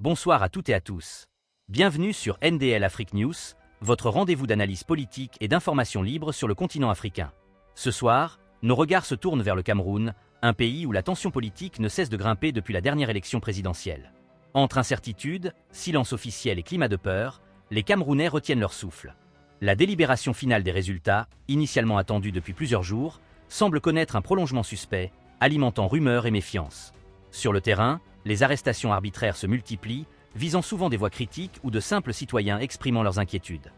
Bonsoir à toutes et à tous. Bienvenue sur NDL Afrique News, votre rendez-vous d'analyse politique et d'information libre sur le continent africain. Ce soir, nos regards se tournent vers le Cameroun, un pays où la tension politique ne cesse de grimper depuis la dernière élection présidentielle. Entre incertitude, silence officiel et climat de peur, les Camerounais retiennent leur souffle. La délibération finale des résultats, initialement attendue depuis plusieurs jours, semble connaître un prolongement suspect, alimentant rumeurs et méfiance. Sur le terrain, les arrestations arbitraires se multiplient, visant souvent des voix critiques ou de simples citoyens exprimant leurs inquiétudes.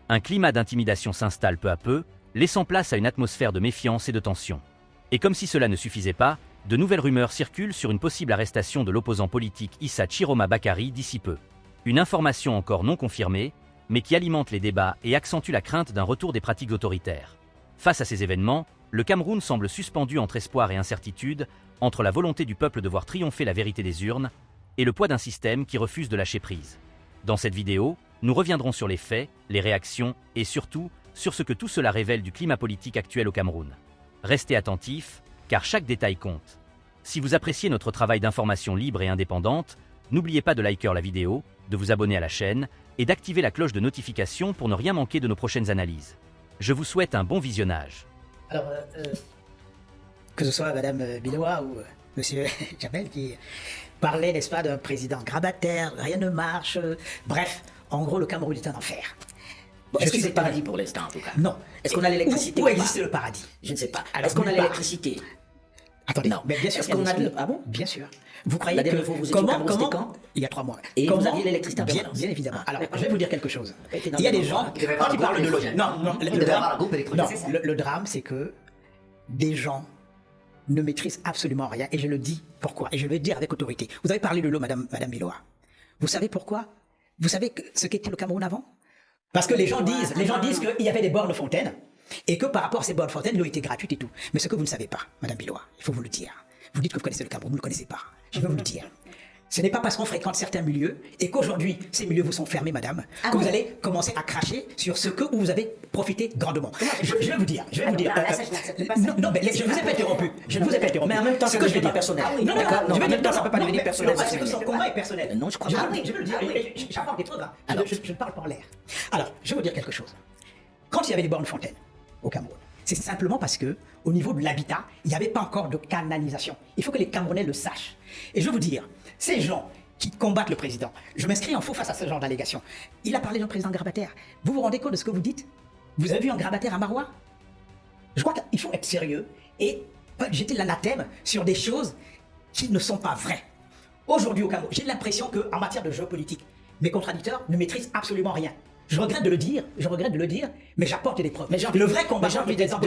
Un climat d'intimidation s'installe peu à peu, laissant place à une atmosphère de méfiance et de tension. Et comme si cela ne suffisait pas, de nouvelles rumeurs circulent sur une possible arrestation de l'opposant politique Issa Chiroma Bakary d'ici peu. Une information encore non confirmée, mais qui alimente les débats et accentue la crainte d'un retour des pratiques autoritaires. Face à ces événements, le Cameroun semble suspendu entre espoir et incertitude, entre la volonté du peuple de voir triompher la vérité des urnes et le poids d'un système qui refuse de lâcher prise. Dans cette vidéo, nous reviendrons sur les faits, les réactions et surtout sur ce que tout cela révèle du climat politique actuel au Cameroun. Restez attentifs, car chaque détail compte. Si vous appréciez notre travail d'information libre et indépendante, n'oubliez pas de liker la vidéo, de vous abonner à la chaîne et d'activer la cloche de notification pour ne rien manquer de nos prochaines analyses. Je vous souhaite un bon visionnage. Alors, que ce soit Madame Biloa ou Monsieur Jamel qui parlait, n'est-ce pas, d'un président grabataire, rien ne marche, bref, en gros, le Cameroun est un enfer. Bon, est-ce que c'est le paradis pour l'instant, en tout cas? Non. Est-ce qu'on a l'électricité? Où existe le paradis? Je ne sais pas. Alors, est-ce qu'on a nulle part. l'électricité? Attendez, Non. mais bien sûr Est-ce qu'on a l'électricité. Ah bon? Bien sûr. Vous croyez La que... dernière fois, vous étiez au Cameroun, c'était quand? Il y a 3 mois. Et vous aviez l'électricité en bien, permanence? bien évidemment. Ah, Alors, d'accord. je vais vous dire quelque chose. Était dans Il y a le des moment, gens hein. Il devait quand ils avoir parlent un de groupe l'eau. Non, Il devait avoir un groupe électrogène, non, c'est ça. le drame, c'est que des gens ne maîtrisent absolument rien. Et je le dis pourquoi. Et je vais le dire avec autorité. Vous avez parlé de l'eau, Madame Biloa. Vous savez pourquoi? Vous savez ce qu'était le Cameroun avant? Parce que les gens disent qu'il y avait des bornes fontaines et que par rapport à ces bornes fontaines, l'eau était gratuite et tout. Mais ce que vous ne savez pas, Madame Biloa, il faut vous le dire. Vous dites que vous connaissez le Cameroun, vous ne le connaissez pas. Je vais vous le dire. Ce n'est pas parce qu'on fréquente certains milieux et qu'aujourd'hui, ces milieux vous sont fermés, madame, que vous allez commencer à cracher sur ce que vous avez profité grandement. Je vais vous dire. Non, mais je vous ai pas interrompu. Mais en même temps, ce ça que ne je vais devient pas dire. personnel. Non, D'accord. je vais En dire, même temps, ça ne peut pas devenir personnel. Parce que son combat est personnel. Non, je crois pas. Je vais le dire. J'apporte des preuves. Hein. Alors. Je ne parle pas en l'air. Alors, je vais vous dire quelque chose. Quand il y avait des bornes fontaines au Cameroun, c'est simplement parce que, au niveau de l'habitat, il n'y avait pas encore de canalisation. Il faut que les Camerounais le sachent. Et je vais vous dire, ces gens qui combattent le président, je m'inscris en faux face à ce genre d'allégation. Il a parlé d'un président grabataire. Vous vous rendez compte de ce que vous dites? Vous avez vu un grabataire à Maroua? Je crois qu'il faut être sérieux et pas jeter l'anathème sur des choses qui ne sont pas vraies. Aujourd'hui au Cameroun, j'ai l'impression qu'en matière de géopolitique, mes contradicteurs ne maîtrisent absolument rien. Je regrette de le dire, mais j'apporte des preuves. Mais j'ai le vrai combat, j'ai envie d'être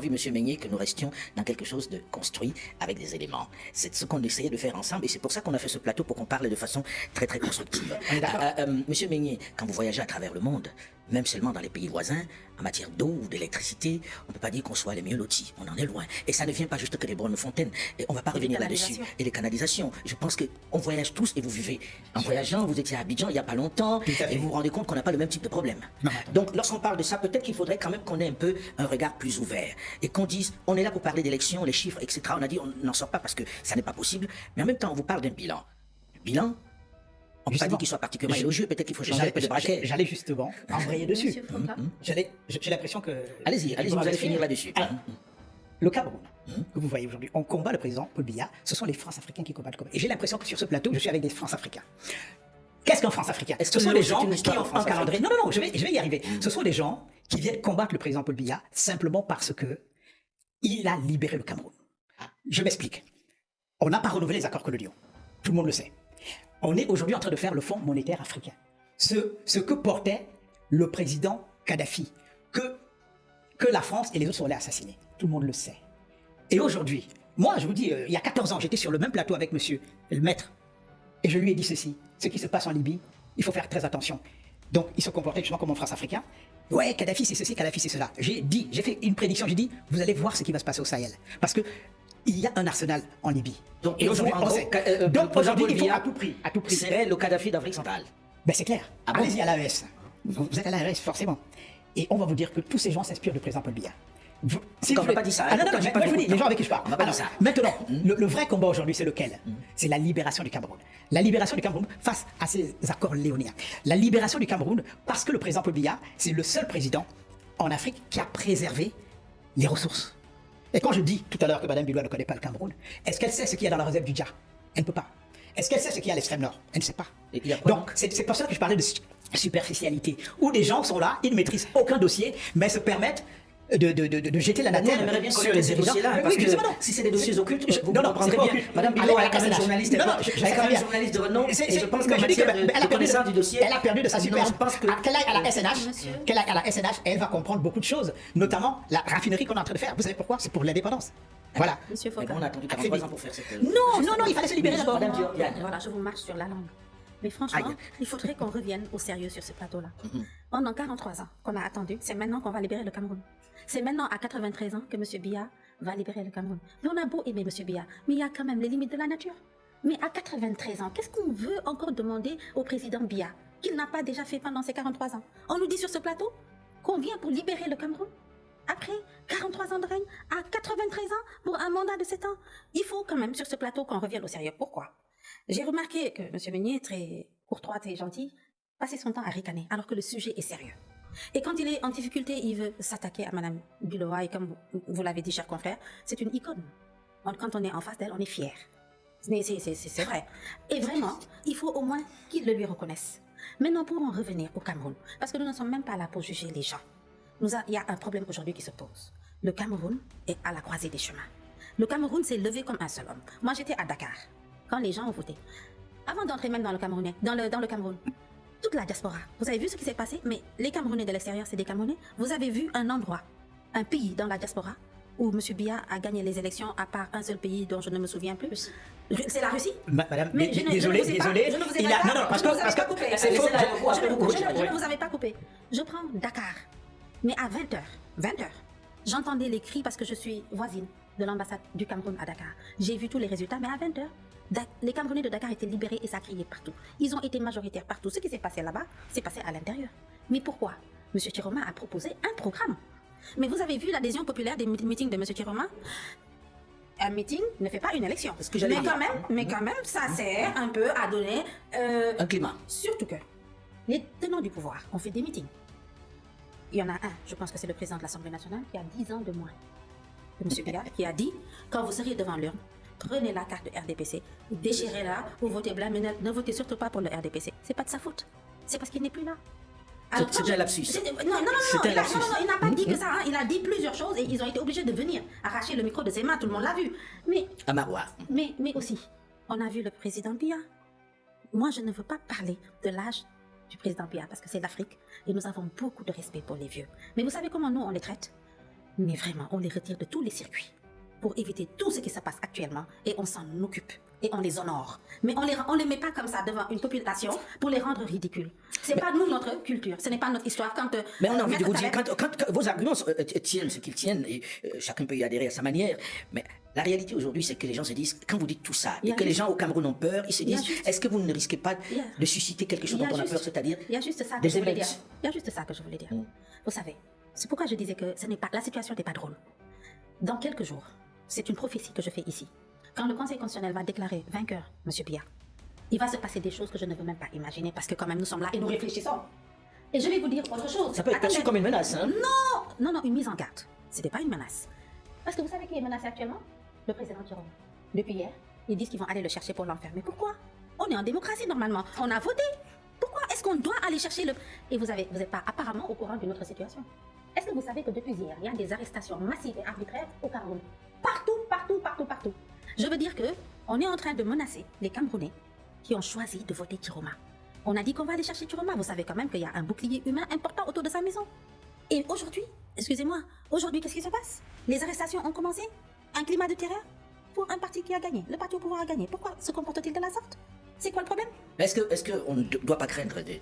Monsieur Meignet, que nous restions dans quelque chose de construit avec des éléments. C'est ce qu'on essayait de faire ensemble et c'est pour ça qu'on a fait ce plateau, pour qu'on parle de façon très très constructive. On est d'accord. Monsieur Meignet, quand vous voyagez à travers le monde, même seulement dans les pays voisins, en matière d'eau ou d'électricité, on ne peut pas dire qu'on soit les mieux lotis. On en est loin. Et ça ne vient pas juste que des bornes fontaines. Et on ne va pas revenir là-dessus. Et les canalisations. Je pense qu'on voyage tous et vous vivez. En voyageant, vous étiez à Abidjan il n'y a pas longtemps et vous vous rendez compte qu'on n'a pas le même type de problème. Non. Donc, lorsqu'on parle de ça, peut-être qu'il faudrait quand même qu'on ait un peu un regard plus ouvert et qu'on dise, on est là pour parler d'élections, les chiffres, etc. On a dit, on n'en sort pas parce que ça n'est pas possible. Mais en même temps, on vous parle d'un bilan. Le bilan, on ne peut pas dire qu'il soit particulièrement élogieux. Peut-être qu'il faut changer un peu de braquet. J'allais justement embrayer dessus. J'ai l'impression que... Allez-y, vous allez finir là-dessus. Alors, le Cameroun, que vous voyez aujourd'hui, on combat le président Paul Biya, ce sont les France-Africains qui combattent le Cameroun. Et j'ai l'impression que sur ce plateau, je suis avec des France-Africains. Qu'est-ce qu'un France-Africain? Ce sont des gens qui ont un calendrier. Non, je vais y arriver. Ce sont des gens qui viennent combattre le président Paul Biya simplement parce que il a libéré le Cameroun. Je m'explique. On n'a pas renouvelé les accords coloniaux. Tout le monde le sait. On est aujourd'hui en train de faire le Fonds monétaire africain. Ce que portait le président Kadhafi, que la France et les autres sont allés assassiner. Tout le monde le sait. Et aujourd'hui, moi je vous dis, il y a 14 ans, j'étais sur le même plateau avec monsieur le maître, et je lui ai dit ceci, ce qui se passe en Libye, il faut faire très attention. Donc il se comportait justement comme un France-africain. Ouais, Kadhafi c'est ceci, Kadhafi c'est cela. J'ai fait une prédiction, j'ai dit, vous allez voir ce qui va se passer au Sahel. Parce que il y a un arsenal en Libye. Donc, et aujourd'hui, on sait. Donc aujourd'hui, il faut à tout prix. C'est le Kadhafi d'Afrique centrale. Ben c'est clair. Ah bon? Allez-y à l'AES. Vous êtes à l'AES, forcément. Et on va vous dire que tous ces gens s'inspirent du président Paul Biya. Si on m'a pas dit ça. Ah non, non, J'ai mais pas moi je vous dis, compris. les gens avec qui je parle. On m'a pas dit Alors, ça. maintenant, le vrai combat aujourd'hui, c'est lequel? C'est la libération du Cameroun. La libération du Cameroun face à ces accords léoniens. La libération du Cameroun parce que le président Paul Biya, c'est le seul président en Afrique qui a préservé les ressources. Et quand je dis tout à l'heure que Mme Biloua ne connaît pas le Cameroun, est-ce qu'elle sait ce qu'il y a dans la réserve du Dja? Elle ne peut pas. Est-ce qu'elle sait ce qu'il y a à l'extrême nord? Elle ne sait pas. Et il y a quoi Donc, c'est pour ça que je parlais de superficialité, où des gens sont là, ils ne maîtrisent aucun dossier, mais se permettent de jeter la Nous, on nature aimerait bien sur connaître les ces dirigeants. dossiers-là, Oui, parce que justement, non. si c'est des dossiers occultes, vous Non, non, comprendrez c'est pas bien. occulte. Madame Elle Biloua a est quand même SNH. journaliste, Non, non, elle je est quand sais même bien. journaliste de renom, et je pense mais qu'en je dis que matière elle a de perdu connaissance du dossier, Elle a perdu de sa super. je pense que... Qu'elle aille à la SNH, Monsieur. qu'elle aille à la SNH, elle va comprendre beaucoup de choses, notamment la raffinerie qu'on est en train de faire. Vous savez pourquoi? C'est pour l'indépendance. Voilà. Monsieur Mais Foucault. bon, on a attendu 43 ans pour faire cette... Non, non, non, il fallait se libérer d'abord. Madame Diane. Voilà, je vous marche sur la langue. Mais franchement, Aïe. il faudrait qu'on revienne au sérieux sur ce plateau-là. Pendant 43 ans qu'on a attendu, c'est maintenant qu'on va libérer le Cameroun. C'est maintenant à 93 ans que M. Biya va libérer le Cameroun. Mais on a beau aimer M. Biya, mais il y a quand même les limites de la nature. Mais à 93 ans, qu'est-ce qu'on veut encore demander au président Biya qu'il n'a pas déjà fait pendant ces 43 ans? On nous dit sur ce plateau qu'on vient pour libérer le Cameroun. Après 43 ans de règne, à 93 ans, pour un mandat de 7 ans, il faut quand même sur ce plateau qu'on revienne au sérieux. Pourquoi? J'ai remarqué que M. Meunier, très courtois et gentil, passait son temps à ricaner, alors que le sujet est sérieux. Et quand il est en difficulté, il veut s'attaquer à Mme Biloua, et comme vous l'avez dit, cher confrère, c'est une icône. Quand on est en face d'elle, on est fier. C'est vrai. Et vraiment, il faut au moins qu'il le lui reconnaisse. Maintenant, pour en revenir au Cameroun, parce que nous ne sommes même pas là pour juger les gens. Il y a un problème aujourd'hui qui se pose. Le Cameroun est à la croisée des chemins. Le Cameroun s'est levé comme un seul homme. Moi, j'étais à Dakar, quand les gens ont voté. Avant d'entrer même dans le Cameroun, toute la diaspora, vous avez vu ce qui s'est passé? Mais les Camerounais de l'extérieur, c'est des Camerounais. Vous avez vu un endroit, un pays dans la diaspora où M. Biya a gagné les élections à part un seul pays dont je ne me souviens plus? C'est la Russie? Madame, Mais je ne désolé, vous ai pas- désolé. je ne vous ai Il pas- a- non, non, parce je ne vous que, avais pas coupé. c'est faux. Je ne vous avais pas coupé. Je prends Dakar. Mais à 20h, j'entendais les cris parce que je suis voisine de l'ambassade du Cameroun à Dakar. J'ai vu tous les résultats, mais à 20h, les Camerounais de Dakar étaient libérés et ça criait partout. Ils ont été majoritaires partout. Ce qui s'est passé là-bas, c'est passé à l'intérieur. Mais pourquoi? M. Chiroma a proposé un programme. Mais vous avez vu l'adhésion populaire des meetings de M. Chiroma? Un meeting ne fait pas une élection. C'est ce que j'allais dire. Mais quand même, ça sert un peu à donner... Un climat. Surtout que les tenants du pouvoir ont fait des meetings. Il y en a un, je pense que c'est le président de l'Assemblée nationale, qui a 10 ans de moins que M. Biya, qui a dit, quand vous serez devant l'urne, prenez la carte de RDPC, déchirez-la, vous votez blanc, mais ne votez surtout pas pour le RDPC. C'est pas de sa faute. C'est parce qu'il n'est plus là. C'est un lapsus. Non, C'est un lapsus. il n'a pas dit que ça. Hein. Il a dit plusieurs choses et ils ont été obligés de venir arracher le micro de ses mains. Tout le monde l'a vu. À Marois. Mais aussi, on a vu le président Biya. Moi, je ne veux pas parler de l'âge du président Biya parce que c'est l'Afrique et nous avons beaucoup de respect pour les vieux. Mais vous savez comment nous, on les traite? Mais vraiment, on les retire de tous les circuits pour éviter tout ce qui se passe actuellement et on s'en occupe et on les honore. Mais on les met pas comme ça devant une population pour les rendre ridicules. C'est pas nous notre culture, ce n'est pas notre histoire. Mais on a envie de Maître vous dire, Taleb- quand vos arguments tiennent ce qu'ils tiennent, et chacun peut y adhérer à sa manière, mais la réalité aujourd'hui, c'est que les gens se disent, quand vous dites tout ça, Il y et a que les juste- gens au Cameroun ont peur, ils se il y a disent, juste- est-ce que vous ne risquez pas il y a- de susciter quelque chose Il y dont a on a juste- peur, c'est-à-dire Il y a juste ça que des je voulais émeutes. dire. Il y a juste ça que je voulais dire. Vous savez, c'est pourquoi je disais que la situation n'est pas drôle. Dans quelques jours, c'est une prophétie que je fais ici. Quand le Conseil constitutionnel va déclarer vainqueur M. Biya, il va se passer des choses que je ne veux même pas imaginer parce que quand même nous sommes là et nous réfléchissons. Et je vais vous dire autre chose. Ça peut être perçu Attendez. comme une menace, hein? Non, une mise en garde. Ce n'était pas une menace. Parce que vous savez qui est menacé actuellement? Le président Chiroma. Depuis hier, ils disent qu'ils vont aller le chercher pour l'enfermer. Pourquoi? On est en démocratie normalement. On a voté. Pourquoi est-ce qu'on doit aller chercher le... Et vous n'êtes pas apparemment au courant d'une autre situation. Est-ce que vous savez que depuis hier, il y a des arrestations massives et arbitraires au Cameroun? Partout. Je veux dire que on est en train de menacer les Camerounais qui ont choisi de voter Chiroma. On a dit qu'on va aller chercher Chiroma. Vous savez quand même qu'il y a un bouclier humain important autour de sa maison. Et aujourd'hui, excusez-moi, aujourd'hui, qu'est-ce qui se passe? Les arrestations ont commencé? Un climat de terreur pour un parti qui a gagné. Le parti au pouvoir a gagné. Pourquoi se comporte-t-il de la sorte? C'est quoi le problème? Est-ce qu'on ne doit pas craindre des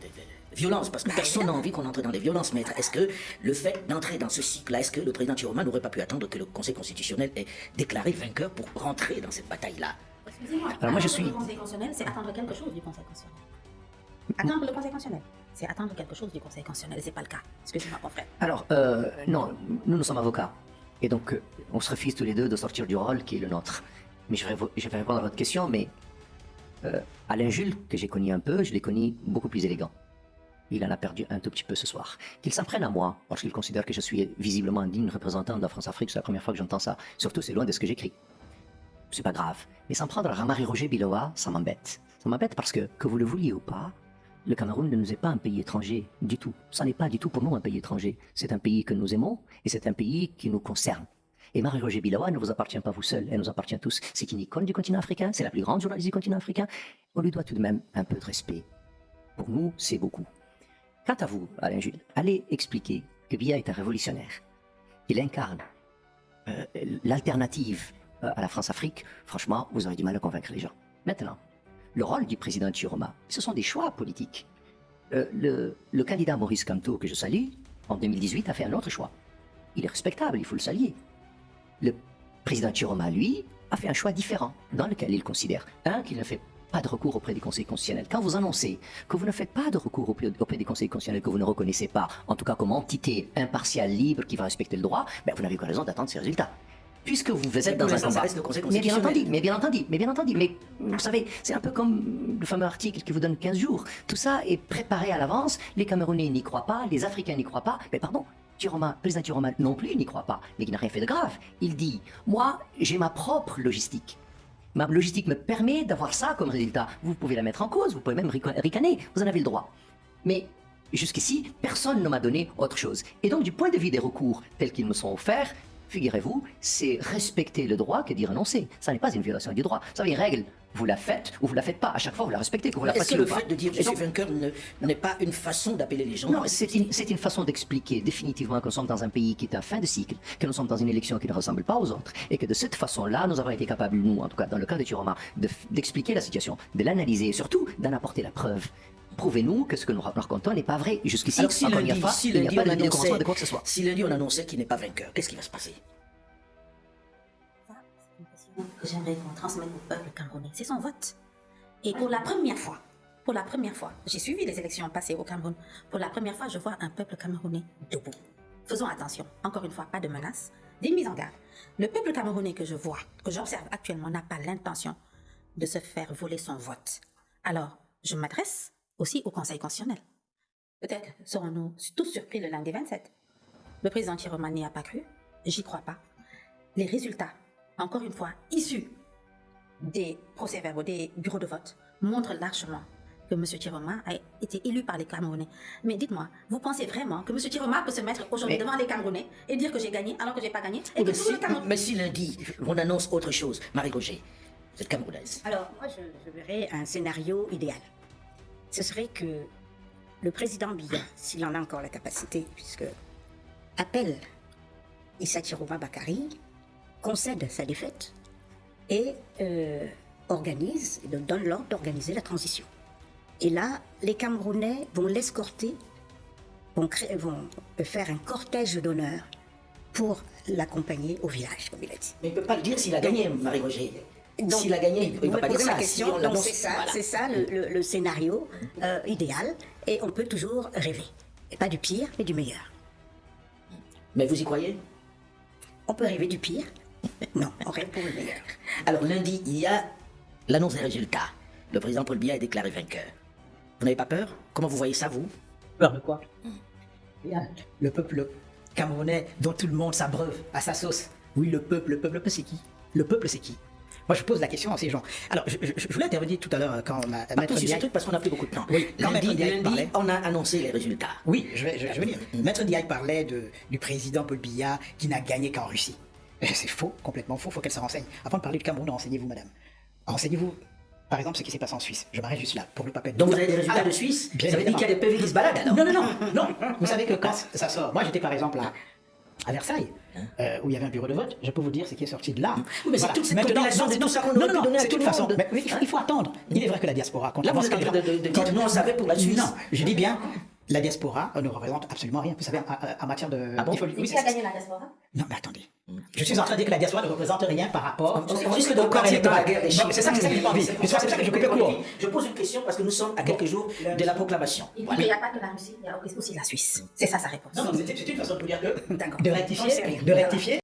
violences? Parce que Bah, personne n'a évidemment. envie qu'on entre dans les violences, maître. Est-ce que le fait d'entrer dans ce cycle-là, est-ce que le président Chiroma n'aurait pas pu attendre que le Conseil constitutionnel ait déclaré vainqueur pour rentrer dans cette bataille-là? Excusez-moi. Alors, moi, je Attendre suis- le Conseil constitutionnel, c'est attendre quelque chose du Conseil constitutionnel. Attendre le Conseil constitutionnel, c'est attendre quelque chose du Conseil constitutionnel. Et c'est pas le cas. Excusez-moi, mon frère. Alors, non, nous sommes avocats. Et donc, on se refuse tous les deux de sortir du rôle qui est le nôtre. Mais je vais répondre à votre question, mais Alain Jules, que j'ai connu un peu, je l'ai connu beaucoup plus élégant. Il en a perdu un tout petit peu ce soir. Qu'il s'en prenne à moi, parce qu'il considère que je suis visiblement un digne représentant de la France-Afrique, c'est la première fois que j'entends ça. Surtout, c'est loin de ce que j'écris. C'est pas grave. Mais s'en prendre à Marie-Roger Biloa, ça m'embête. Ça m'embête parce que vous le vouliez ou pas, le Cameroun ne nous est pas un pays étranger du tout. Ça n'est pas du tout pour nous un pays étranger. C'est un pays que nous aimons et c'est un pays qui nous concerne. Et Marie-Roger Biloa ne vous appartient pas vous seul, elle nous appartient tous. C'est une icône du continent africain, c'est la plus grande journaliste du continent africain. On lui doit tout de même un peu de respect. Pour nous, c'est beaucoup. Quant à vous, Alain Jules, allez expliquer que Biya est un révolutionnaire, qu'il incarne l'alternative à la France-Afrique. Franchement, vous aurez du mal à convaincre les gens. Maintenant, le rôle du président Tchiroma, ce sont des choix politiques. Le candidat Maurice Kamto, que je salue, en 2018 a fait un autre choix. Il est respectable, il faut le saluer. Le président Tchiroma, lui, a fait un choix différent, dans lequel il considère, qu'il ne fait pas de recours auprès du Conseil constitutionnel. Quand vous annoncez que vous ne faites pas de recours auprès du Conseil constitutionnel, que vous ne reconnaissez pas, en tout cas comme entité impartiale, libre, qui va respecter le droit, vous n'avez pas raison d'attendre ces résultats. Puisque vous êtes dans un combat. Mais bien entendu, mais vous savez, c'est un peu comme le fameux article qui vous donne 15 jours. Tout ça est préparé à l'avance, les Camerounais n'y croient pas, les Africains n'y croient pas, mais pardon, président Tchiroma non plus n'y croit pas, mais il n'a rien fait de grave. Il dit, moi, j'ai ma propre logistique. Ma logistique me permet d'avoir ça comme résultat. Vous pouvez la mettre en cause, vous pouvez même ricaner, vous en avez le droit. Mais jusqu'ici, personne ne m'a donné autre chose. Et donc, du point de vue des recours tels qu'ils me sont offerts, figurez-vous, c'est respecter le droit que d'y renoncer. Ça n'est pas une violation du droit. Vous savez, une règle, vous la faites ou vous la faites pas. À chaque fois, vous la respectez, que vous la fassiez ou pas. Est-ce que le fait de dire je suis vainqueur n'est pas une façon d'appeler les gens? Non, c'est une façon d'expliquer définitivement que nous sommes dans un pays qui est en fin de cycle, que nous sommes dans une élection qui ne ressemble pas aux autres, et que de cette façon-là, nous avons été capables, nous, en tout cas dans le cas de Tchiroma, d'expliquer la situation, de l'analyser et surtout d'en apporter la preuve. Prouvez-nous que ce que nous racontons n'est pas vrai. Jusqu'ici, encore une fois, il n'y a pas de commencement de quoi que ce soit. Si lundi on annonçait qu'il n'est pas vainqueur, qu'est-ce qui va se passer? Que j'aimerais qu'on transmette au peuple camerounais, c'est son vote. Et pour la première fois, j'ai suivi les élections passées au Cameroun. Pour la première fois, je vois un peuple camerounais debout. Faisons attention, encore une fois, pas de menaces, des mises en garde. Le peuple camerounais que je vois, que j'observe actuellement, n'a pas l'intention de se faire voler son vote. Alors, je m'adresse aussi au Conseil constitutionnel. Peut-être serons-nous tous surpris le lundi 27. Le président Tchiroma n'y a pas cru, j'y crois pas. Les résultats, encore une fois, issus des procès-verbaux, des bureaux de vote, montrent largement que M. Tchiroma a été élu par les Camerounais. Mais dites-moi, vous pensez vraiment que M. Tchiroma peut se mettre aujourd'hui devant les Camerounais et dire que j'ai gagné alors que j'ai pas gagné et que mais si lundi, on annonce autre chose, Marie-Roger, vous êtes camerounaise. Alors, moi, je verrais un scénario idéal. Ce serait que le président Biya, s'il en a encore la capacité, puisque appelle Issa Tchiroma Bakary, concède sa défaite et organise, donne l'ordre d'organiser la transition. Et là, les Camerounais vont l'escorter, vont faire un cortège d'honneur pour l'accompagner au village, comme il a dit. Mais il ne peut pas le dire s'il a gagné, Marie-Roger. S'il a gagné, il ne va pas dire ça. Question, donc c'est ça le scénario idéal, et on peut toujours rêver. Et pas du pire, mais du meilleur. Mais vous y croyez? On peut rêver du pire. Non, on rêve pour le meilleur. Alors lundi, il y a l'annonce des résultats. Le président Paul Biya est déclaré vainqueur. Vous n'avez pas peur? Comment vous voyez ça, vous? Peur de quoi? Le peuple camerounais dont tout le monde s'abreuve à sa sauce. Oui, le peuple c'est qui? Le peuple c'est qui? Moi je pose la question à ces gens. Alors je voulais intervenir tout à l'heure quand Maître Diaye... truc parce qu'on n'a plus beaucoup de temps. Oui, quand lundi, parlait... on a annoncé les résultats. Oui, je vais dire. Maître Diaye parlait du président Paul Biya qui n'a gagné qu'en Russie. C'est faux, complètement faux, il faut qu'elle se renseigne. Avant de parler du Cameroun, renseignez-vous, madame. Renseignez-vous, par exemple, ce qui s'est passé en Suisse. Je m'arrête juste là, pour ne pas perdre. Donc vous avez des résultats de Suisse? Bien ça veut dire qu'il y a des PV qui se baladent alors? Non. Vous savez que quand ça sort, moi j'étais par exemple à Versailles, où il y avait un bureau de vote, je peux vous dire ce qui est sorti de là. Mais c'est toute cette compilation de tout ça qu'on aurait pu donner à tout le monde. Mais il faut attendre. Il est vrai que la diaspora... Là, vous êtes en train de dire nous on savait pour la Suisse. Non, je dis bien... La diaspora ne représente absolument rien. Vous savez, en matière de... Ah bon? Oui, qui a gagné la diaspora? Non, mais attendez. Je suis en train de dire que la diaspora ne représente rien par rapport on risque de partir dans la guerre des chiffres. C'est ça que j'ai pas envie. C'est ça que je coupe court. Je pose une question parce que nous sommes à quelques jours de la proclamation. Il dit qu'il n'y a pas que la Russie, il y a aussi la Suisse. C'est ça sa réponse. Non, c'est une façon de vous dire que... D'accord. De rectifier.